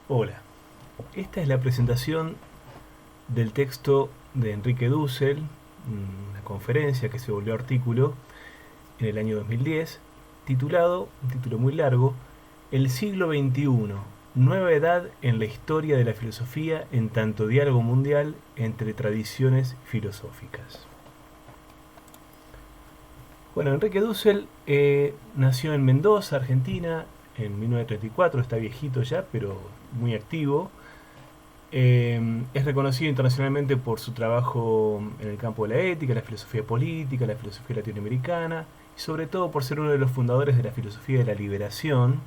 Hola, esta es la presentación del texto de Enrique Dussel, una conferencia que se volvió artículo en el año 2010, titulado, un título muy largo, El siglo XXI, nueva edad en la historia de la filosofía en tanto diálogo mundial entre tradiciones filosóficas. Bueno, Enrique Dussel nació en Mendoza, Argentina, en 1934, está viejito ya, pero muy activo. Es reconocido internacionalmente por su trabajo en el campo de la ética, la filosofía política, la filosofía latinoamericana y sobre todo por ser uno de los fundadores de la filosofía de la liberación,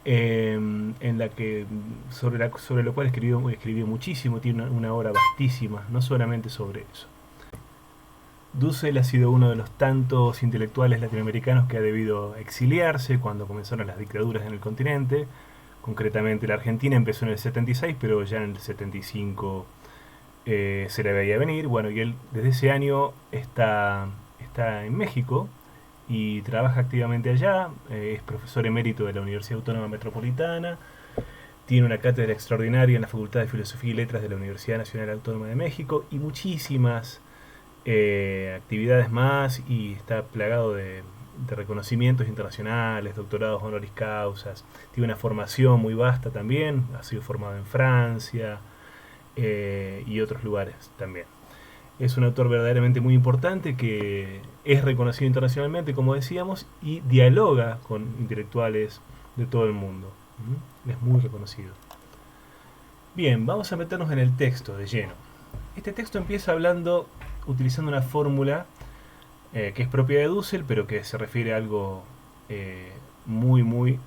en la que sobre lo cual escribió muchísimo, tiene una obra vastísima, no solamente sobre eso. Dussel ha sido uno de los tantos intelectuales latinoamericanos que ha debido exiliarse cuando comenzaron las dictaduras en el continente. Concretamente la Argentina empezó en el 76, pero ya en el 75 se la veía venir. Bueno, y él desde ese año está en México y trabaja activamente allá. Es profesor emérito de la Universidad Autónoma Metropolitana. Tiene una cátedra extraordinaria en la Facultad de Filosofía y Letras de la Universidad Nacional Autónoma de México y muchísimas actividades más, y está plagado de reconocimientos internacionales, doctorados honoris causas. Tiene una formación muy vasta también, ha sido formado en Francia y otros lugares también. Es un autor verdaderamente muy importante que es reconocido internacionalmente, como decíamos, y dialoga con intelectuales de todo el mundo. Es muy reconocido. Bien, vamos a meternos en el texto de lleno. Este texto empieza utilizando una fórmula que es propia de Dussel, pero que se refiere a algo muy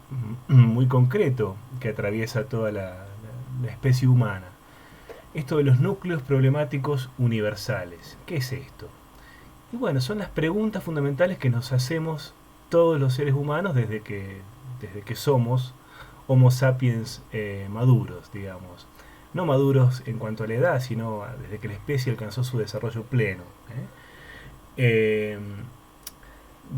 concreto que atraviesa toda la especie humana. Esto de los núcleos problemáticos universales. ¿Qué es esto? Y bueno, son las preguntas fundamentales que nos hacemos todos los seres humanos desde que somos Homo sapiens maduros, digamos. No maduros en cuanto a la edad, sino desde que la especie alcanzó su desarrollo pleno.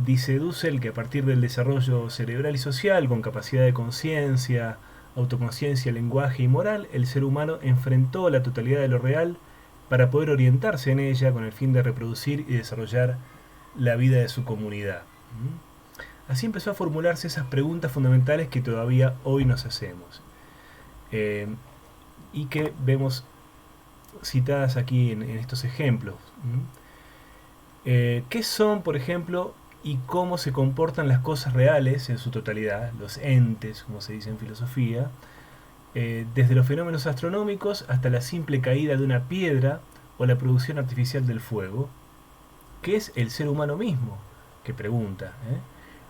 Dice Dussel que a partir del desarrollo cerebral y social, con capacidad de conciencia, autoconciencia, lenguaje y moral, el ser humano enfrentó la totalidad de lo real para poder orientarse en ella con el fin de reproducir y desarrollar la vida de su comunidad. Así empezó a formularse esas preguntas fundamentales que todavía hoy nos hacemos. Y que vemos citadas aquí en estos ejemplos. ¿Qué son, por ejemplo, y cómo se comportan las cosas reales en su totalidad, los entes, como se dice en filosofía, desde los fenómenos astronómicos hasta la simple caída de una piedra o la producción artificial del fuego? ¿Qué es el ser humano mismo? Que pregunta.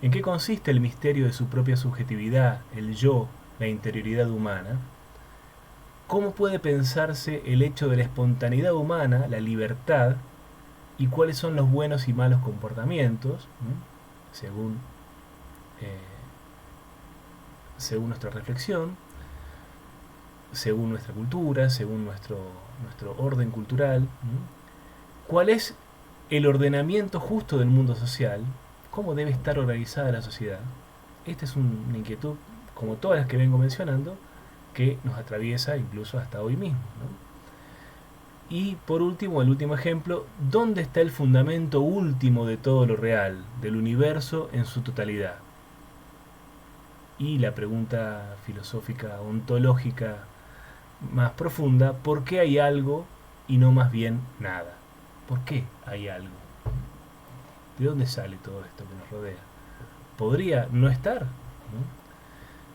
¿En qué consiste el misterio de su propia subjetividad, el yo, la interioridad humana? ¿Cómo puede pensarse el hecho de la espontaneidad humana, la libertad, y cuáles son los buenos y malos comportamientos, según nuestra reflexión, según nuestra cultura, según nuestro orden cultural? ¿Cuál es el ordenamiento justo del mundo social? ¿Cómo debe estar organizada la sociedad? Esta es una inquietud, como todas las que vengo mencionando, que nos atraviesa incluso hasta hoy mismo, Y por último, el último ejemplo, ¿dónde está el fundamento último de todo lo real, del universo en su totalidad? Y la pregunta filosófica, ontológica más profunda, ¿por qué hay algo y no más bien nada? ¿Por qué hay algo? ¿De dónde sale todo esto que nos rodea? ¿Podría no estar?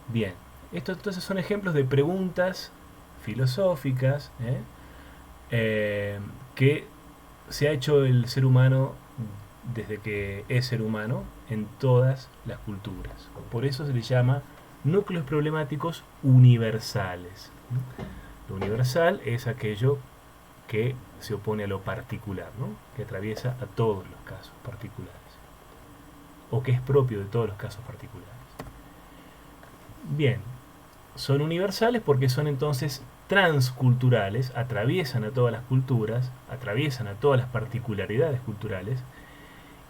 Bien, estos entonces son ejemplos de preguntas filosóficas que se ha hecho el ser humano desde que es ser humano en todas las culturas. Por eso se le llama núcleos problemáticos universales. Lo universal es aquello que se opone a lo particular, que atraviesa a todos los casos particulares, o que es propio de todos los casos particulares. Bien, son universales porque son entonces transculturales, atraviesan a todas las culturas, atraviesan a todas las particularidades culturales,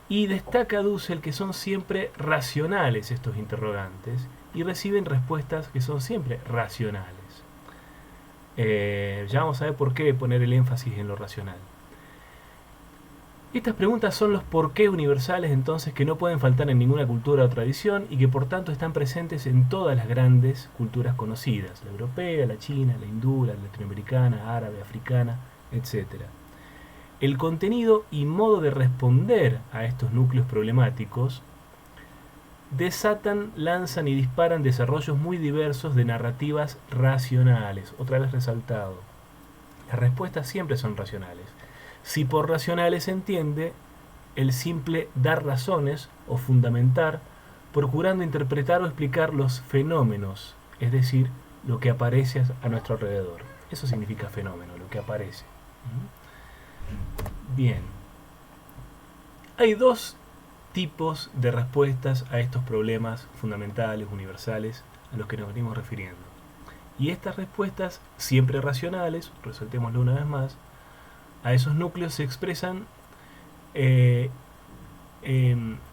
y destaca Dussel que son siempre racionales estos interrogantes y reciben respuestas que son siempre racionales. Ya vamos a ver por qué poner el énfasis en lo racional. Estas preguntas son los por qué universales entonces que no pueden faltar en ninguna cultura o tradición y que por tanto están presentes en todas las grandes culturas conocidas, la europea, la china, la hindú, la latinoamericana, árabe, africana, etc. El contenido y modo de responder a estos núcleos problemáticos desatan, lanzan y disparan desarrollos muy diversos de narrativas racionales. Otra vez resaltado, las respuestas siempre son racionales. Si por racionales se entiende el simple dar razones o fundamentar, procurando interpretar o explicar los fenómenos, es decir, lo que aparece a nuestro alrededor. Eso significa fenómeno, lo que aparece. Bien. Hay dos tipos de respuestas a estos problemas fundamentales, universales, a los que nos venimos refiriendo. Y estas respuestas, siempre racionales, resaltémoslo una vez más, a esos núcleos se expresan,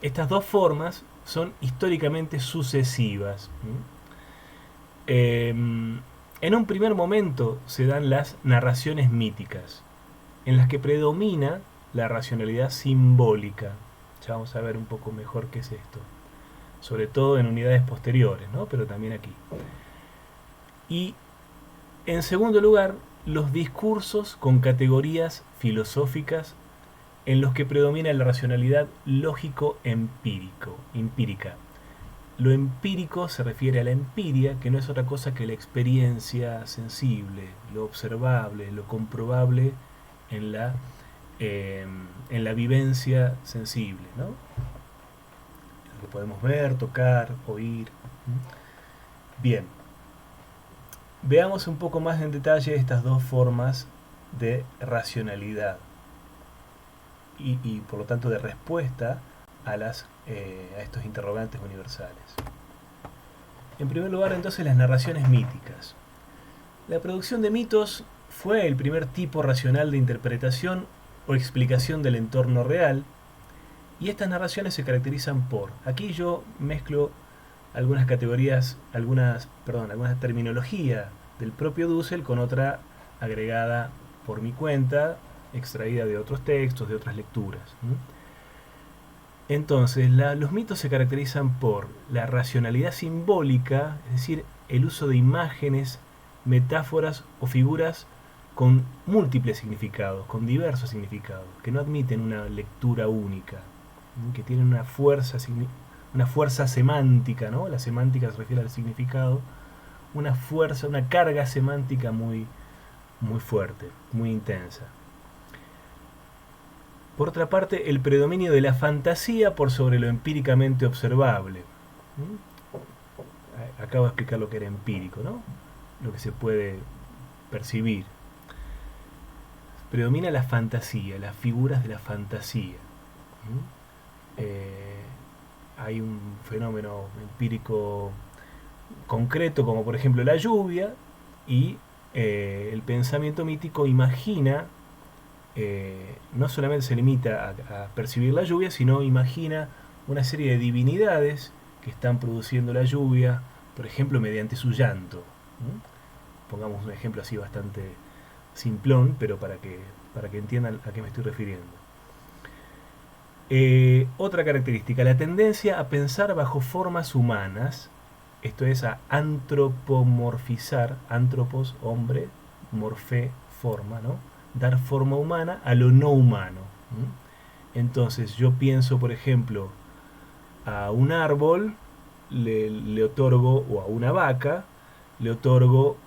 estas dos formas son históricamente sucesivas. En un primer momento se dan las narraciones míticas, en las que predomina la racionalidad simbólica. Ya vamos a ver un poco mejor qué es esto, sobre todo en unidades posteriores, ¿no? Pero también aquí. Y en segundo lugar, los discursos con categorías filosóficas en los que predomina la racionalidad lógico-empírica. Lo empírico se refiere a la empiria, que no es otra cosa que la experiencia sensible, lo observable, lo comprobable en la vivencia sensible, ¿no? Lo que podemos ver, tocar, oír. Bien. Veamos un poco más en detalle estas dos formas de racionalidad y por lo tanto de respuesta a estos interrogantes universales. En primer lugar, entonces, las narraciones míticas. La producción de mitos fue el primer tipo racional de interpretación o explicación del entorno real, y estas narraciones se caracterizan por, aquí yo mezclo algunas categorías, alguna terminología del propio Dussel con otra agregada por mi cuenta, extraída de otros textos, de otras lecturas. Entonces, los mitos se caracterizan por la racionalidad simbólica, es decir, el uso de imágenes, metáforas o figuras con múltiples significados, con diversos significados, que no admiten una lectura única, que tienen una fuerza semántica, ¿no? La semántica se refiere al significado, una fuerza, una carga semántica muy, muy fuerte, muy intensa. Por otra parte, el predominio de la fantasía por sobre lo empíricamente observable. Acabo de explicar lo que era empírico, ¿no? Lo que se puede percibir. Predomina la fantasía, las figuras de la fantasía. Hay un fenómeno empírico concreto como por ejemplo la lluvia, y el pensamiento mítico imagina, no solamente se limita a percibir la lluvia, sino imagina una serie de divinidades que están produciendo la lluvia, por ejemplo mediante su llanto. Pongamos un ejemplo así bastante simplón, pero para que entiendan a qué me estoy refiriendo. Otra característica, la tendencia a pensar bajo formas humanas, esto es a antropomorfizar, antropos, hombre, morfé, forma, ¿no? Dar forma humana a lo no humano. Entonces yo pienso, por ejemplo, a un árbol, le otorgo, o a una vaca, le otorgo,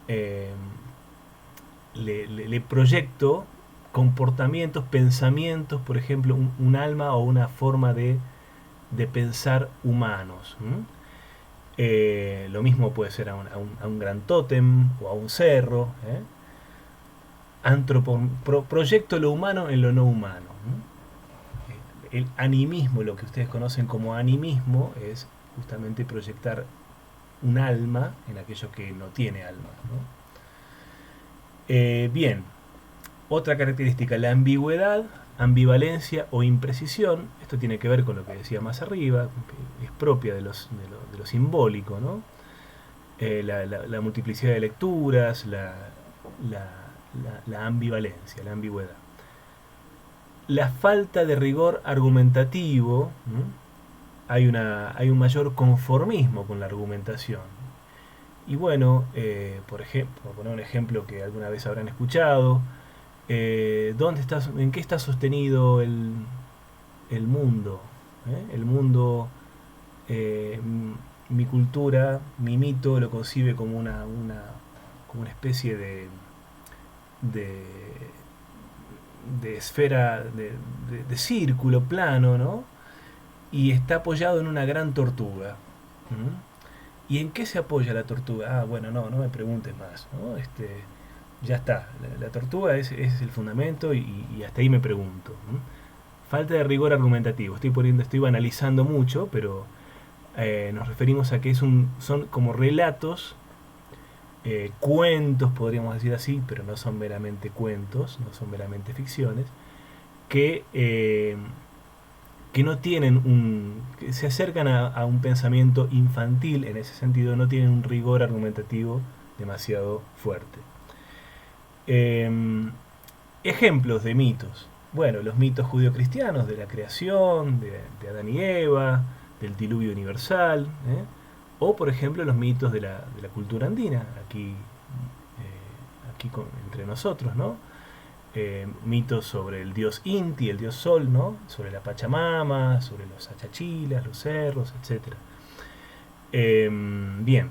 le proyecto comportamientos, pensamientos, por ejemplo, un alma o una forma de pensar humanos. Lo mismo puede ser a un gran tótem o a un cerro. Proyecto lo humano en lo no humano. El animismo, lo que ustedes conocen como animismo, es justamente proyectar un alma en aquello que no tiene alma, ¿no? Bien, otra característica, la ambigüedad, ambivalencia o imprecisión. Esto tiene que ver con lo que decía más arriba, es propia de lo simbólico, ¿no? la multiplicidad de lecturas, la ambivalencia, la ambigüedad. La falta de rigor argumentativo, ¿no? Hay un mayor conformismo con la argumentación. Y bueno, por ejemplo, por poner un ejemplo que alguna vez habrán escuchado, ¿en qué está sostenido el mundo? El mundo, mi cultura, mi mito lo concibe como como una especie de, de esfera, de círculo plano, ¿no? Y está apoyado en una gran tortuga. ¿Mm? ¿Y en qué se apoya la tortuga? Ah, bueno, no me preguntes más, ¿no? Ya está, la tortuga es el fundamento y hasta ahí me pregunto. ¿Mm? Falta de rigor argumentativo. Estoy banalizando mucho, pero nos referimos a que son como relatos, cuentos, podríamos decir así, pero no son meramente cuentos, no son meramente ficciones, que, eh, que no tienen que se acercan a un pensamiento infantil, en ese sentido, no tienen un rigor argumentativo demasiado fuerte. Eh, Ejemplos de mitos. Bueno, los mitos judio-cristianos de la creación, de Adán y Eva, del diluvio universal, ¿eh? O por ejemplo los mitos de la cultura andina, entre nosotros, ¿no? Mitos sobre el dios Inti, el dios Sol, ¿no? Sobre la Pachamama, sobre los achachilas, los cerros, etc. Bien,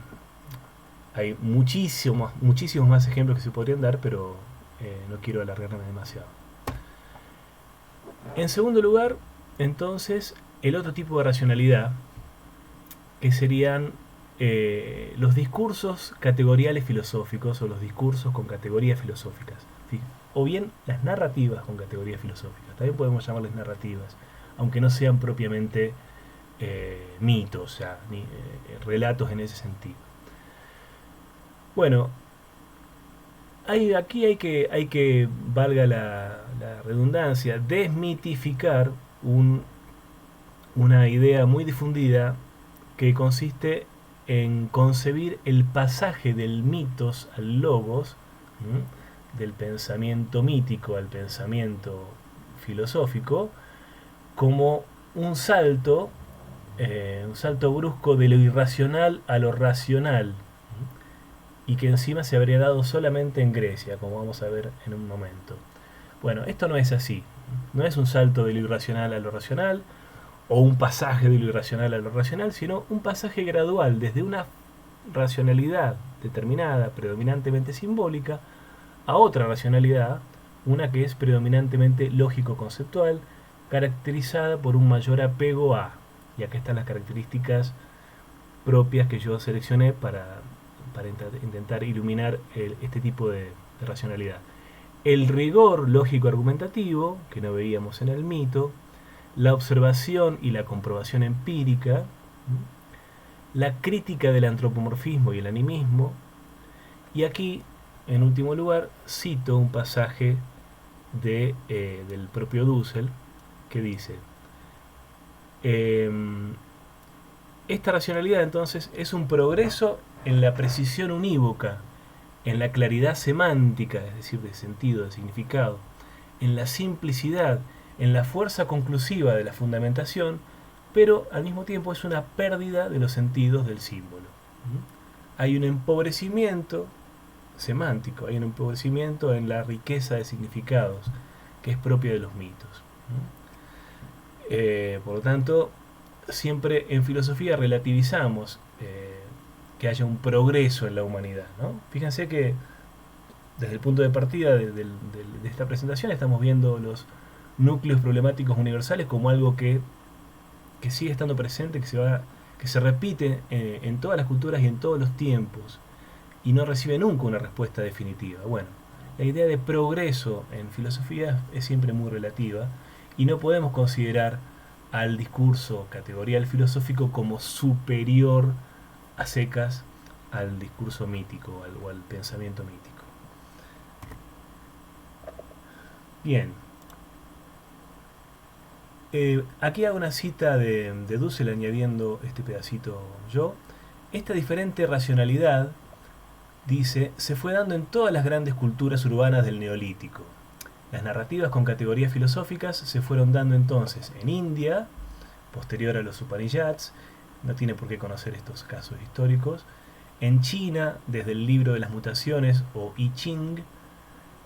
hay muchísimos más ejemplos que se podrían dar, pero no quiero alargarme demasiado. En segundo lugar, entonces, el otro tipo de racionalidad, que serían los discursos categoriales filosóficos o los discursos con categorías filosóficas, o bien las narrativas con categorías filosóficas. También podemos llamarles narrativas, aunque no sean propiamente mitos, o sea, ni relatos en ese sentido. Bueno, aquí hay que valga la redundancia, desmitificar una idea muy difundida que consiste en concebir el pasaje del mitos al logos, del pensamiento mítico al pensamiento filosófico, como un salto brusco de lo irracional a lo racional, y que encima se habría dado solamente en Grecia, como vamos a ver en un momento. Bueno, esto no es así. No es un salto de lo irracional a lo racional, o un pasaje de lo irracional a lo racional, sino un pasaje gradual desde una racionalidad determinada, predominantemente simbólica, a otra racionalidad, una que es predominantemente lógico-conceptual, caracterizada por un mayor apego a, y acá están las características propias que yo seleccioné para intentar iluminar este tipo de racionalidad. El rigor lógico-argumentativo, que no veíamos en el mito, la observación y la comprobación empírica, la crítica del antropomorfismo y el animismo, y aquí, en último lugar, cito un pasaje del propio Dussel, que dice, esta racionalidad entonces es un progreso en la precisión unívoca, en la claridad semántica, es decir, de sentido, de significado, en la simplicidad, en la fuerza conclusiva de la fundamentación, pero al mismo tiempo es una pérdida de los sentidos del símbolo. Hay un empobrecimiento semántico, hay un empobrecimiento en la riqueza de significados que es propia de los mitos. Por lo tanto, siempre en filosofía relativizamos que haya un progreso en la humanidad, ¿no? Fíjense que desde el punto de partida de esta presentación estamos viendo los núcleos problemáticos universales como algo que sigue estando presente, que se repite en todas las culturas y en todos los tiempos y no recibe nunca una respuesta definitiva. Bueno, la idea de progreso en filosofía es siempre muy relativa y no podemos considerar al discurso categorial filosófico como superior a secas al discurso mítico o al pensamiento mítico. Bien, aquí hago una cita de Dussel añadiendo este pedacito yo. Esta diferente racionalidad, dice, se fue dando en todas las grandes culturas urbanas del Neolítico. Las narrativas con categorías filosóficas se fueron dando entonces en India, posterior a los Upanishads, no tiene por qué conocer estos casos históricos, en China, desde el libro de las mutaciones o I Ching,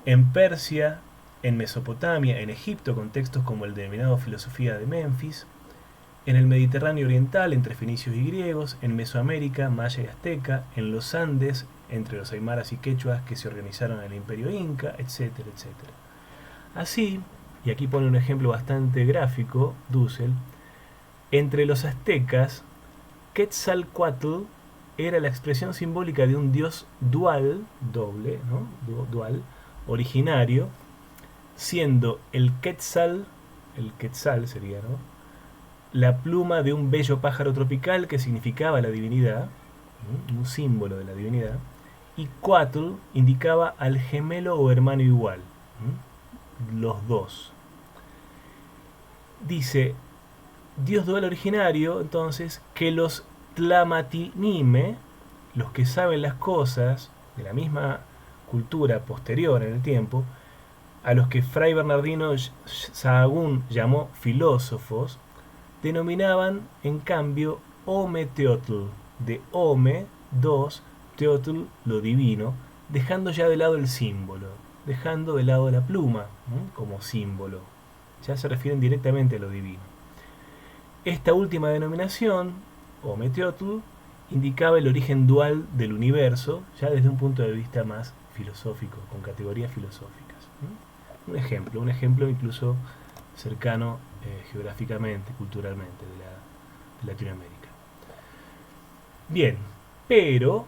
en Persia, en Mesopotamia, en Egipto, con textos como el denominado Filosofía de Memphis, en el Mediterráneo oriental, entre fenicios y griegos, en Mesoamérica, maya y azteca, en los Andes, entre los aymaras y quechuas que se organizaron en el Imperio Inca, etcétera, etcétera. Así, y aquí pone un ejemplo bastante gráfico, Dussel, entre los aztecas, Quetzalcóatl era la expresión simbólica de un dios dual, doble, ¿no? Dual, originario, siendo el quetzal sería, ¿no?, la pluma de un bello pájaro tropical que significaba la divinidad, un símbolo de la divinidad, y Coatl indicaba al gemelo o hermano igual, los dos. Dice, Dios dual originario, entonces, que los Tlamatinime, los que saben las cosas de la misma cultura posterior en el tiempo, a los que Fray Bernardino Sahagún llamó filósofos, denominaban en cambio Ometeotl, de Ome, dos, Teotl, lo divino, dejando ya de lado el símbolo, dejando de lado la pluma como símbolo. Ya se refieren directamente a lo divino. Esta última denominación, Ometeotl, indicaba el origen dual del universo, ya desde un punto de vista más filosófico, con categorías filosóficas. Un ejemplo incluso cercano geográficamente, culturalmente, de Latinoamérica. Bien, pero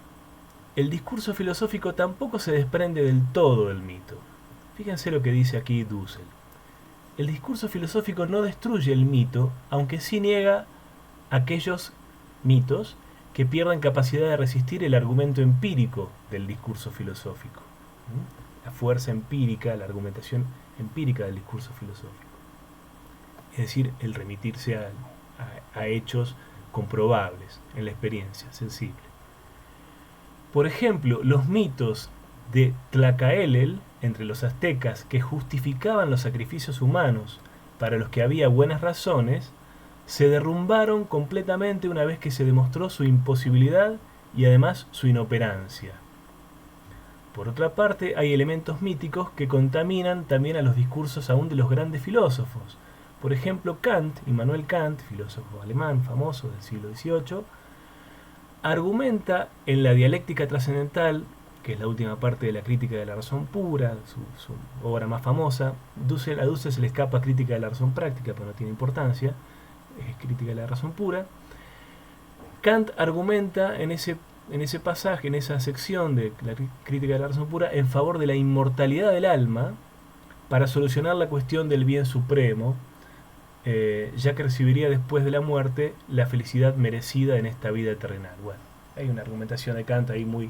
el discurso filosófico tampoco se desprende del todo del mito. Fíjense lo que dice aquí Dussel. El discurso filosófico no destruye el mito, aunque sí niega aquellos mitos que pierdan capacidad de resistir el argumento empírico del discurso filosófico. La fuerza empírica, la argumentación empírica del discurso filosófico. Es decir, el remitirse a hechos comprobables en la experiencia sensible. Por ejemplo, los mitos de Tlacaelel entre los aztecas que justificaban los sacrificios humanos para los que había buenas razones, se derrumbaron completamente una vez que se demostró su imposibilidad y además su inoperancia. Por otra parte, hay elementos míticos que contaminan también a los discursos aún de los grandes filósofos. Por ejemplo, Kant, Immanuel Kant, filósofo alemán famoso del siglo XVIII, argumenta en la dialéctica trascendental, que es la última parte de la crítica de la razón pura, su obra más famosa. A Dussel se le escapa crítica de la razón práctica, pero no tiene importancia, es crítica de la razón pura. Kant argumenta en ese pasaje, en esa sección de la crítica de la razón pura, en favor de la inmortalidad del alma para solucionar la cuestión del bien supremo, ya que recibiría después de la muerte la felicidad merecida en esta vida terrenal. Bueno, hay una argumentación de Kant ahí muy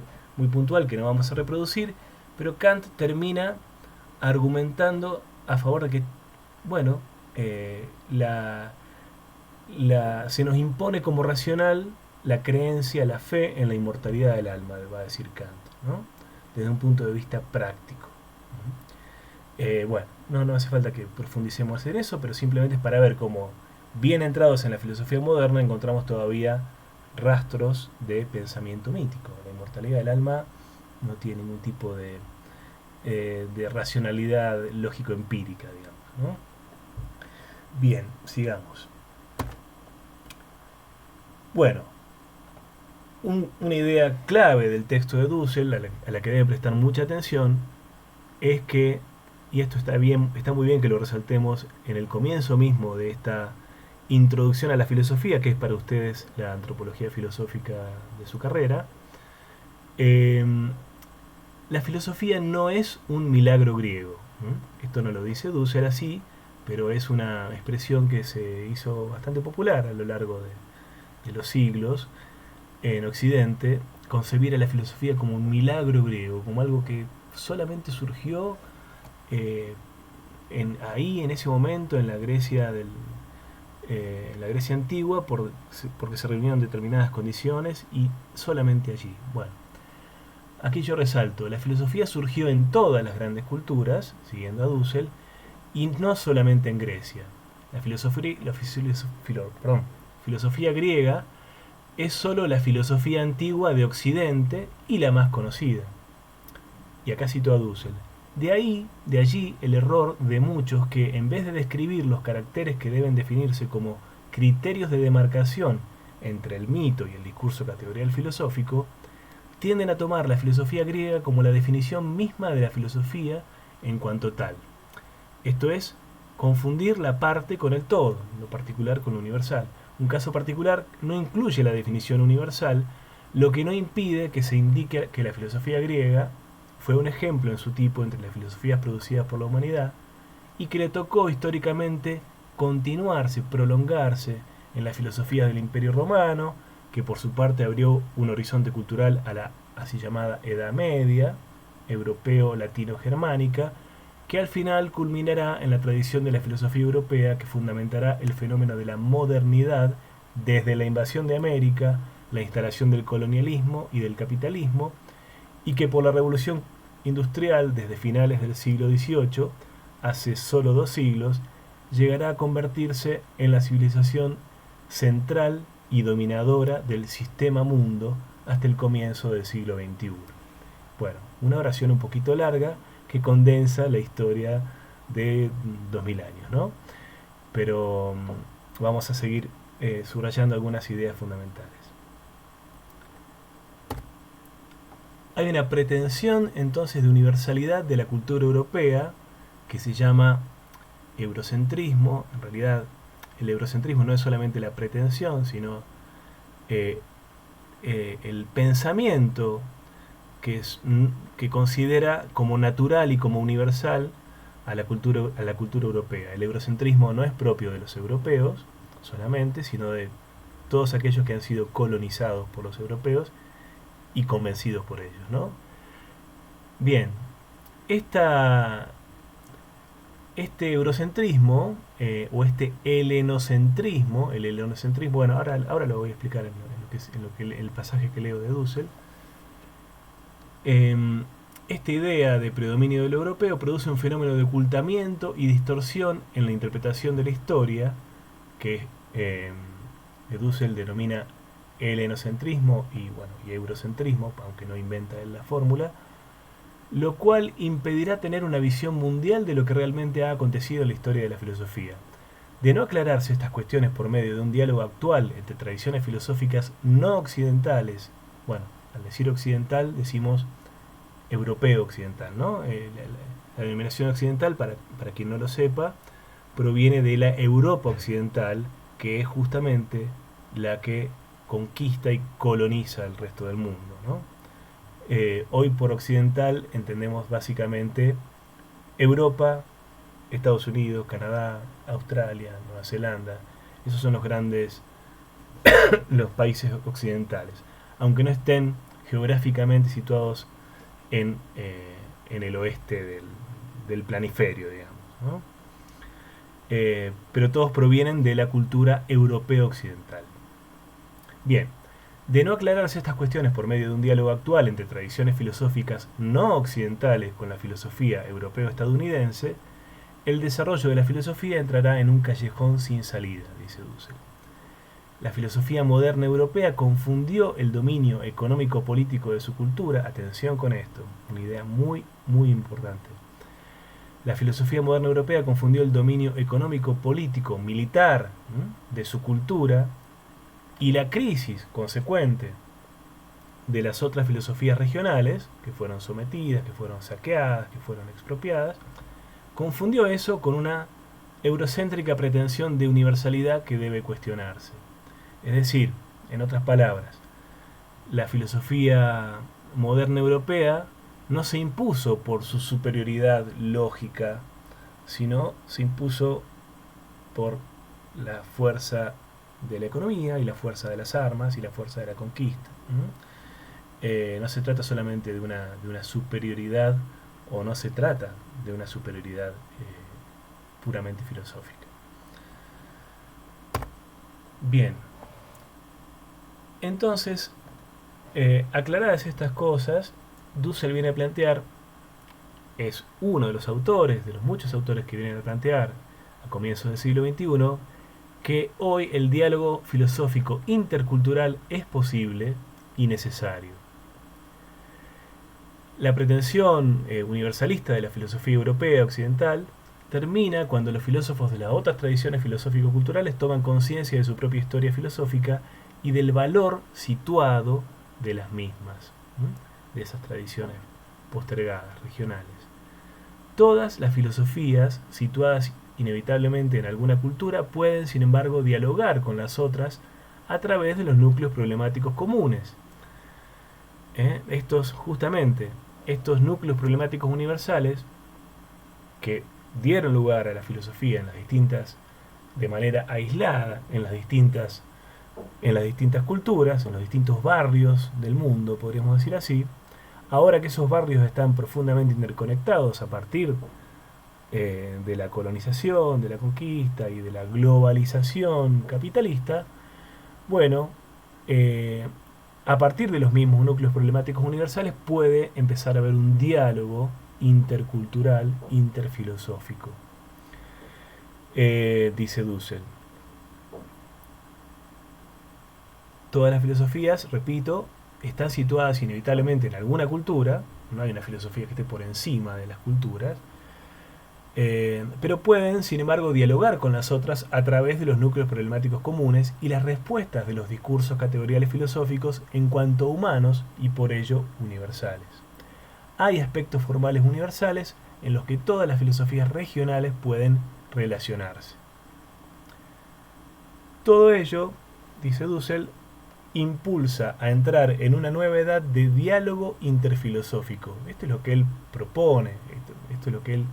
puntual que no vamos a reproducir, pero Kant termina argumentando a favor de que, bueno, se nos impone como racional la creencia, la fe en la inmortalidad del alma, va a decir Kant, ¿no?, desde un punto de vista práctico. Bueno, no hace falta que profundicemos en eso, pero simplemente es para ver cómo, bien entrados en la filosofía moderna, encontramos todavía rastros de pensamiento mítico. La inmortalidad del alma no tiene ningún tipo de racionalidad lógico-empírica, digamos, ¿no? Bien, sigamos. Bueno, una idea clave del texto de Dussel, a la que debe prestar mucha atención, es que, y esto está muy bien que lo resaltemos en el comienzo mismo de esta introducción a la filosofía, que es para ustedes la antropología filosófica de su carrera. La filosofía no es un milagro griego. Esto no lo dice Dussel así, pero es una expresión que se hizo bastante popular a lo largo de los siglos en Occidente, concebir a la filosofía como un milagro griego, como algo que solamente surgió en ese momento, en la Grecia en la Grecia antigua porque se reunieron determinadas condiciones y solamente allí. Bueno, aquí yo resalto, la filosofía surgió en todas las grandes culturas, siguiendo a Dussel, y no solamente en Grecia. La filosofía griega es solo la filosofía antigua de Occidente y la más conocida. Y acá cito a Dussel. De allí el error de muchos que, en vez de describir los caracteres que deben definirse como criterios de demarcación entre el mito y el discurso categorial filosófico, tienden a tomar la filosofía griega como la definición misma de la filosofía en cuanto tal. Esto es, confundir la parte con el todo, lo particular con lo universal. Un caso particular no incluye la definición universal, lo que no impide que se indique que la filosofía griega fue un ejemplo en su tipo entre las filosofías producidas por la humanidad y que le tocó históricamente continuarse, prolongarse en las filosofías del Imperio Romano, que por su parte abrió un horizonte cultural a la así llamada Edad Media, europeo-latino-germánica, que al final culminará en la tradición de la filosofía europea que fundamentará el fenómeno de la modernidad desde la invasión de América, la instalación del colonialismo y del capitalismo, y que por la revolución industrial desde finales del siglo XVIII, hace solo 2 siglos, llegará a convertirse en la civilización central y dominadora del sistema mundo hasta el comienzo del siglo XXI. Bueno, una oración un poquito larga que condensa la historia de 2000 años, ¿no? Pero vamos a seguir subrayando algunas ideas fundamentales. Hay una pretensión entonces de universalidad de la cultura europea que se llama eurocentrismo. En realidad el eurocentrismo no es solamente la pretensión, sino el pensamiento que considera como natural y como universal a la cultura europea. El eurocentrismo no es propio de los europeos solamente, sino de todos aquellos que han sido colonizados por los europeos y convencidos por ellos, ¿no? Bien, este eurocentrismo o este helenocentrismo, bueno, ahora lo voy a explicar en el pasaje que leo de Dussel. Esta idea de predominio del europeo produce un fenómeno de ocultamiento y distorsión en la interpretación de la historia que Dussel denomina helenocentrismo y eurocentrismo, aunque no inventa él la fórmula, lo cual impedirá tener una visión mundial de lo que realmente ha acontecido en la historia de la filosofía. De no aclararse estas cuestiones por medio de un diálogo actual entre tradiciones filosóficas no occidentales, bueno, al decir occidental decimos europeo occidental, ¿no? La denominación occidental, para quien no lo sepa, proviene de la Europa occidental, que es justamente la que conquista y coloniza el resto del mundo, ¿no? Hoy por occidental entendemos básicamente Europa, Estados Unidos, Canadá, Australia, Nueva Zelanda. Esos son los grandes los países occidentales, aunque no estén geográficamente situados en el oeste del planiferio, digamos, ¿no? Pero todos provienen de la cultura europea occidental. Bien, de no aclararse estas cuestiones por medio de un diálogo actual entre tradiciones filosóficas no occidentales con la filosofía europeo-estadounidense, el desarrollo de la filosofía entrará en un callejón sin salida, dice Dussel. La filosofía moderna europea confundió el dominio económico-político de su cultura. Atención con esto, una idea muy, muy importante. La filosofía moderna europea confundió el dominio económico-político, militar de su cultura y la crisis consecuente de las otras filosofías regionales, que fueron sometidas, que fueron saqueadas, que fueron expropiadas, confundió eso con una eurocéntrica pretensión de universalidad que debe cuestionarse. Es decir, en otras palabras, la filosofía moderna europea no se impuso por su superioridad lógica, sino se impuso por la fuerza de la economía y la fuerza de las armas y la fuerza de la conquista. No se trata solamente de una superioridad, o no se trata de una superioridad puramente filosófica. Bien, entonces, aclaradas estas cosas, Dussel viene a plantear, es uno de los autores, de los muchos autores que vienen a plantear a comienzos del siglo XXI, que hoy el diálogo filosófico intercultural es posible y necesario. La pretensión universalista de la filosofía europea occidental termina cuando los filósofos de las otras tradiciones filosófico-culturales toman conciencia de su propia historia filosófica y del valor situado de las mismas, de esas tradiciones postergadas, regionales. Todas las filosofías situadas inevitablemente en alguna cultura pueden, sin embargo, dialogar con las otras a través de los núcleos problemáticos comunes. Estos núcleos problemáticos universales que dieron lugar a la filosofía en las distintas, de manera aislada, en las distintas culturas, en los distintos barrios del mundo, podríamos decir así. Ahora que esos barrios están profundamente interconectados a partir de la colonización, de la conquista y de la globalización capitalista, bueno, a partir de los mismos núcleos problemáticos universales puede empezar a haber un diálogo intercultural, interfilosófico, dice Dussel. Todas las filosofías, repito, están situadas inevitablemente en alguna cultura, no hay una filosofía que esté por encima de las culturas, pero pueden, sin embargo, dialogar con las otras a través de los núcleos problemáticos comunes y las respuestas de los discursos categoriales filosóficos en cuanto humanos y por ello universales. Hay aspectos formales universales en los que todas las filosofías regionales pueden relacionarse. Todo ello, dice Dussel, impulsa a entrar en una nueva edad de diálogo interfilosófico. Esto es lo que él propone, esto es lo que él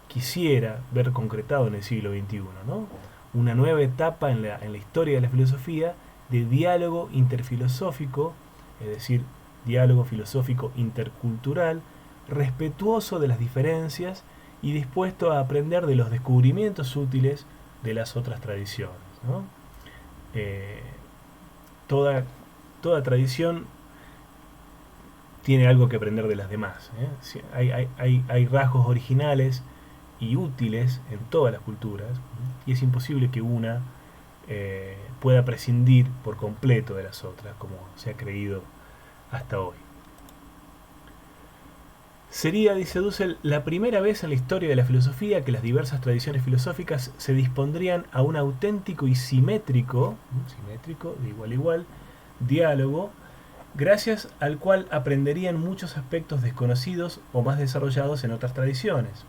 quisiera ver concretado en el siglo XXI, ¿no? Una nueva etapa en la historia de la filosofía de diálogo interfilosófico, es decir, diálogo filosófico intercultural, respetuoso de las diferencias y dispuesto a aprender de los descubrimientos útiles de las otras tradiciones, ¿no? Toda tradición tiene algo que aprender de las demás, hay rasgos originales y útiles en todas las culturas, y es imposible que una pueda prescindir por completo de las otras, como se ha creído hasta hoy. Sería, dice Dussel, la primera vez en la historia de la filosofía que las diversas tradiciones filosóficas se dispondrían a un auténtico y simétrico, de igual a igual, diálogo, gracias al cual aprenderían muchos aspectos desconocidos o más desarrollados en otras tradiciones.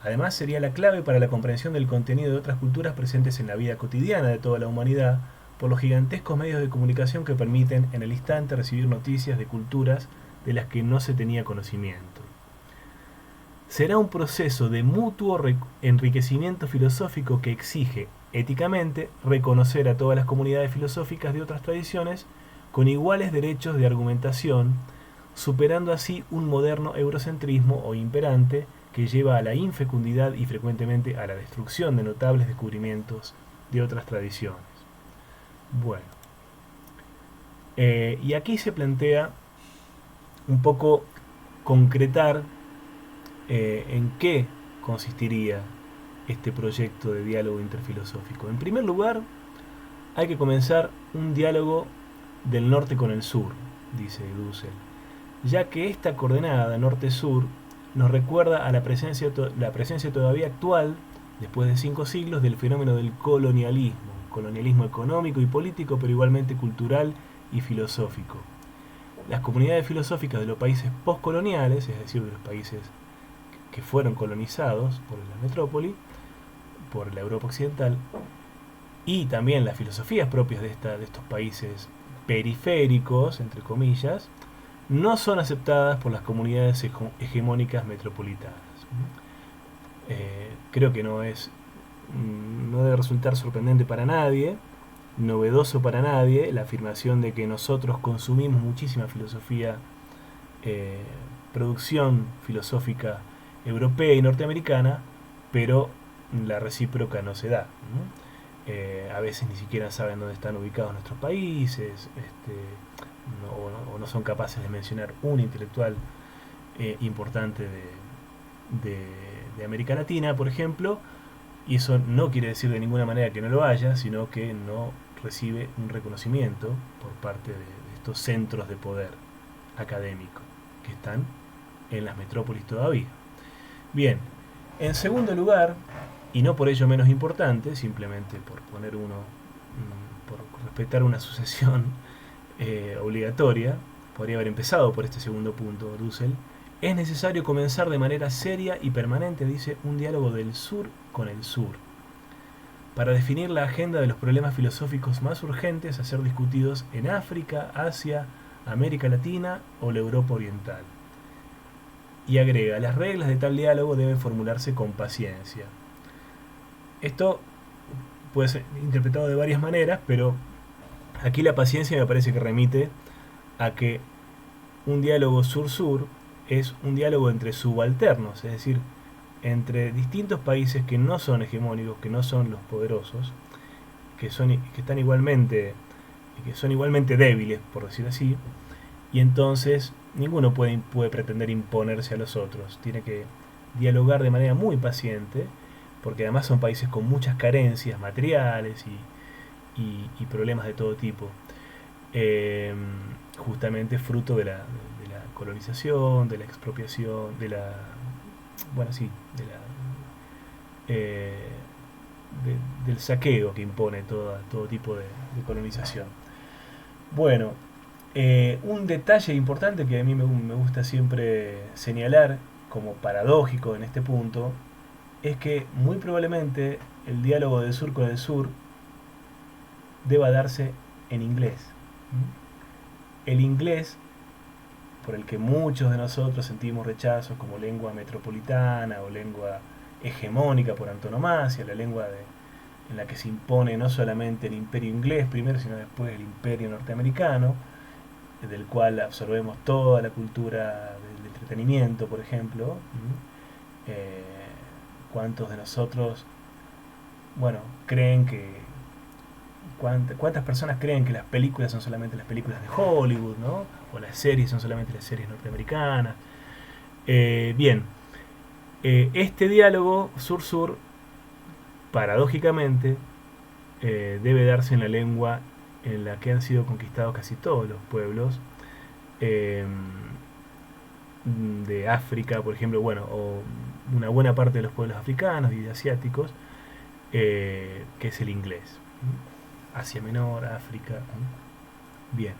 Además, sería la clave para la comprensión del contenido de otras culturas presentes en la vida cotidiana de toda la humanidad, por los gigantescos medios de comunicación que permiten en el instante recibir noticias de culturas de las que no se tenía conocimiento. Será un proceso de mutuo enriquecimiento filosófico que exige, éticamente, reconocer a todas las comunidades filosóficas de otras tradiciones con iguales derechos de argumentación, superando así un moderno eurocentrismo o imperante que lleva a la infecundidad y frecuentemente a la destrucción de notables descubrimientos de otras tradiciones. Bueno, y aquí se plantea un poco concretar en qué consistiría este proyecto de diálogo interfilosófico. En primer lugar, hay que comenzar un diálogo del norte con el sur, dice Dussel, ya que esta coordenada norte-sur nos recuerda a la presencia todavía actual, después de 5 siglos, del fenómeno del colonialismo económico y político, pero igualmente cultural y filosófico. Las comunidades filosóficas de los países postcoloniales, es decir, de los países que fueron colonizados por la metrópoli, por la Europa occidental, y también las filosofías propias de estos países periféricos, entre comillas, no son aceptadas por las comunidades hegemónicas metropolitanas. Creo que no debe resultar sorprendente para nadie, novedoso para nadie, la afirmación de que nosotros consumimos muchísima filosofía, producción filosófica europea y norteamericana, pero la recíproca no se da, ¿no? A veces ni siquiera saben dónde están ubicados nuestros países, o no son capaces de mencionar un intelectual importante de América Latina, por ejemplo, y eso no quiere decir de ninguna manera que no lo haya, sino que no recibe un reconocimiento por parte de estos centros de poder académico que están en las metrópolis todavía. Bien, en segundo lugar, y no por ello menos importante, simplemente por poner uno, por respetar una sucesión obligatoria, podría haber empezado por este segundo punto, Dussel, es necesario comenzar de manera seria y permanente, dice, un diálogo del sur con el sur, para definir la agenda de los problemas filosóficos más urgentes a ser discutidos en África, Asia, América Latina o la Europa Oriental. Y agrega, las reglas de tal diálogo deben formularse con paciencia. Esto puede ser interpretado de varias maneras, pero aquí la paciencia me parece que remite a que un diálogo sur-sur es un diálogo entre subalternos, es decir, entre distintos países que no son hegemónicos, que no son los poderosos, que son igualmente débiles, por decir así, y entonces ninguno puede pretender imponerse a los otros. Tiene que dialogar de manera muy paciente, porque además son países con muchas carencias materiales y problemas de todo tipo, justamente fruto de la colonización, de la expropiación, del saqueo que impone todo tipo de colonización. Bueno, un detalle importante que a mí me gusta siempre señalar como paradójico en este punto es que muy probablemente el diálogo del sur con el sur deba darse en inglés. El inglés, por el que muchos de nosotros sentimos rechazos como lengua metropolitana o lengua hegemónica por antonomasia, la lengua en la que se impone no solamente el imperio inglés primero, sino después el imperio norteamericano, del cual absorbemos toda la cultura del entretenimiento, por ejemplo. ¿Cuántos de nosotros, creen que cuántas personas creen que las películas son solamente las películas de Hollywood, ¿no? O las series son solamente las series norteamericanas? Bien, este diálogo sur-sur, paradójicamente, debe darse en la lengua en la que han sido conquistados casi todos los pueblos de África, por ejemplo, o una buena parte de los pueblos africanos y asiáticos, que es el inglés. Asia Menor, África. Bien.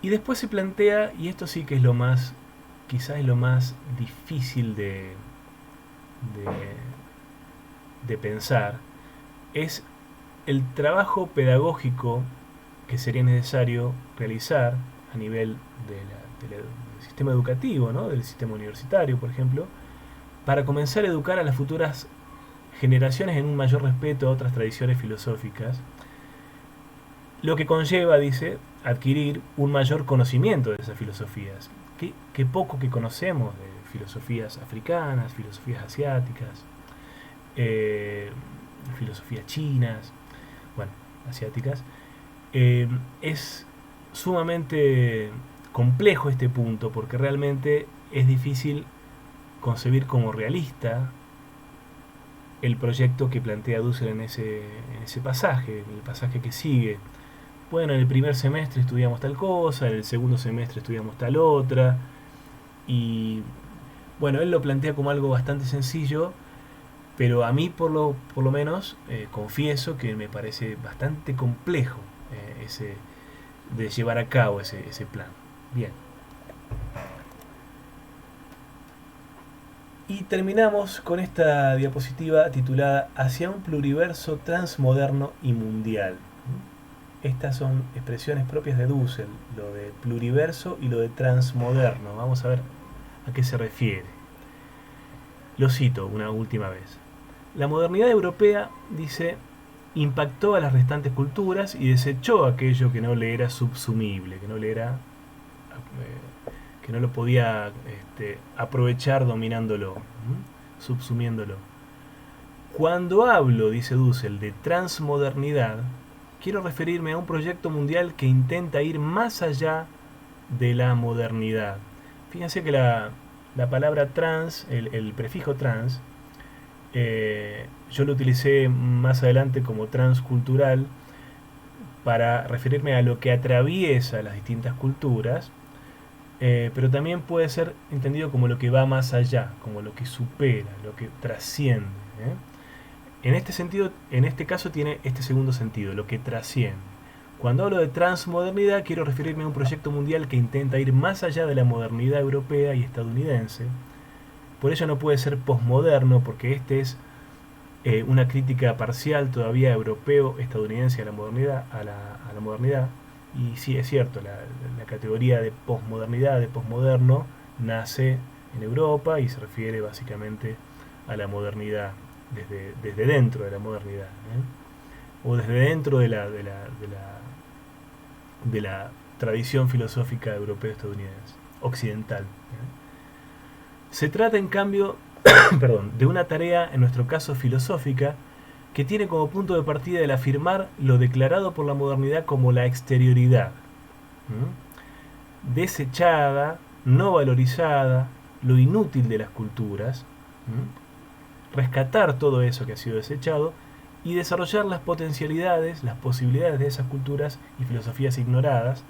Y después se plantea, y esto sí que es quizás es lo más difícil de pensar, es el trabajo pedagógico que sería necesario realizar a nivel del sistema educativo, ¿no? Del sistema universitario, por ejemplo, para comenzar a educar a las futuras generaciones en un mayor respeto a otras tradiciones filosóficas, lo que conlleva, dice, adquirir un mayor conocimiento de esas filosofías. Qué poco que conocemos de filosofías africanas, filosofías asiáticas, filosofías chinas, asiáticas. Es sumamente complejo este punto, porque realmente es difícil concebir como realista el proyecto que plantea Dussel en ese pasaje, el pasaje que sigue. En el primer semestre estudiamos tal cosa, en el segundo semestre estudiamos tal otra, y él lo plantea como algo bastante sencillo, pero a mí por lo menos confieso que me parece bastante complejo de llevar a cabo ese plan. Bien. Y terminamos con esta diapositiva titulada Hacia un pluriverso transmoderno y mundial. Estas son expresiones propias de Dussel, lo de pluriverso y lo de transmoderno. Vamos a ver a qué se refiere. Lo cito una última vez. La modernidad europea, dice, impactó a las restantes culturas y desechó aquello que no le era subsumible, que no lo podía aprovechar dominándolo, subsumiéndolo. Cuando hablo, dice Dussel, de transmodernidad, quiero referirme a un proyecto mundial que intenta ir más allá de la modernidad. Fíjense que la palabra trans, el prefijo trans, yo lo utilicé más adelante como transcultural para referirme a lo que atraviesa las distintas culturas, pero también puede ser entendido como lo que va más allá, como lo que supera, lo que trasciende. En este sentido, en este caso tiene este segundo sentido, lo que trasciende. Cuando hablo de transmodernidad quiero referirme a un proyecto mundial que intenta ir más allá de la modernidad europea y estadounidense. Por ello no puede ser posmoderno, porque este es una crítica parcial todavía europeo-estadounidense a la modernidad, a la modernidad. Y sí, es cierto, la categoría de posmodernidad, de posmoderno, nace en Europa y se refiere básicamente a la modernidad, desde dentro de la modernidad, o desde dentro de la tradición filosófica europeo-estadounidense, occidental. Se trata, en cambio, perdón, de una tarea, en nuestro caso filosófica, que tiene como punto de partida el afirmar lo declarado por la modernidad como la exterioridad, desechada, no valorizada, lo inútil de las culturas, rescatar todo eso que ha sido desechado y desarrollar las potencialidades, las posibilidades de esas culturas y filosofías ignoradas,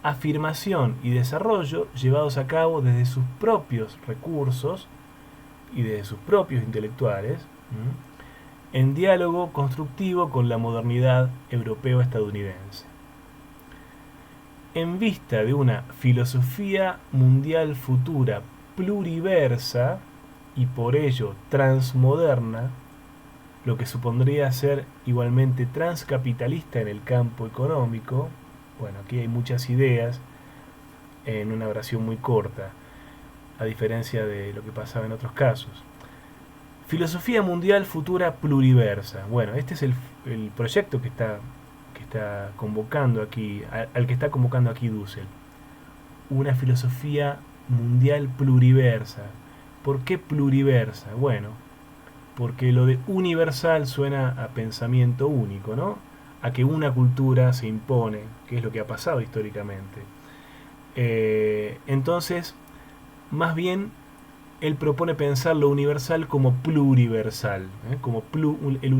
afirmación y desarrollo llevados a cabo desde sus propios recursos y desde sus propios intelectuales, en diálogo constructivo con la modernidad europeo-estadounidense. En vista de una filosofía mundial futura pluriversa y por ello transmoderna, lo que supondría ser igualmente transcapitalista en el campo económico, bueno, aquí hay muchas ideas en una oración muy corta, a diferencia de lo que pasaba en otros casos. Filosofía mundial futura pluriversa. Bueno, este es el proyecto que está convocando aquí, al que está convocando aquí Dussel. Una filosofía mundial pluriversa. ¿Por qué pluriversa? Bueno, porque lo de universal suena a pensamiento único, ¿no? A que una cultura se impone, que es lo que ha pasado históricamente. Entonces, más bien, él propone pensar lo universal como pluriversal, como el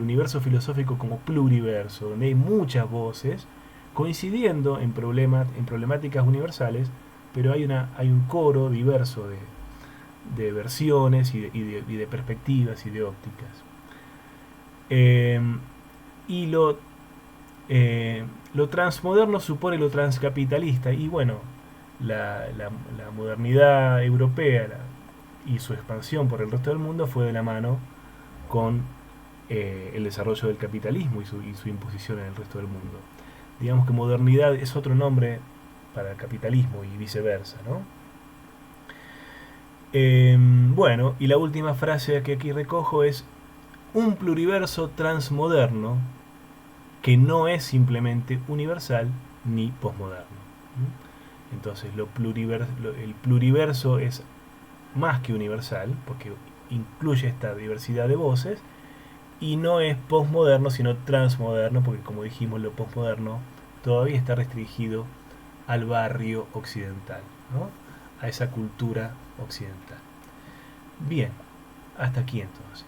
universo filosófico como pluriverso, donde hay muchas voces coincidiendo en problemáticas universales, pero hay un coro diverso de versiones y de perspectivas y de ópticas. Y lo transmoderno supone lo transcapitalista, y bueno, la modernidad europea y su expansión por el resto del mundo fue de la mano con el desarrollo del capitalismo y su imposición en el resto del mundo. Digamos que modernidad es otro nombre para el capitalismo y viceversa, ¿no? Bueno, y la última frase que aquí recojo es: un pluriverso transmoderno que no es simplemente universal ni posmoderno. Entonces el pluriverso es más que universal, porque incluye esta diversidad de voces, y no es posmoderno, sino transmoderno, porque como dijimos, lo posmoderno todavía está restringido al barrio occidental, ¿no? A esa cultura occidental. Bien, hasta aquí entonces.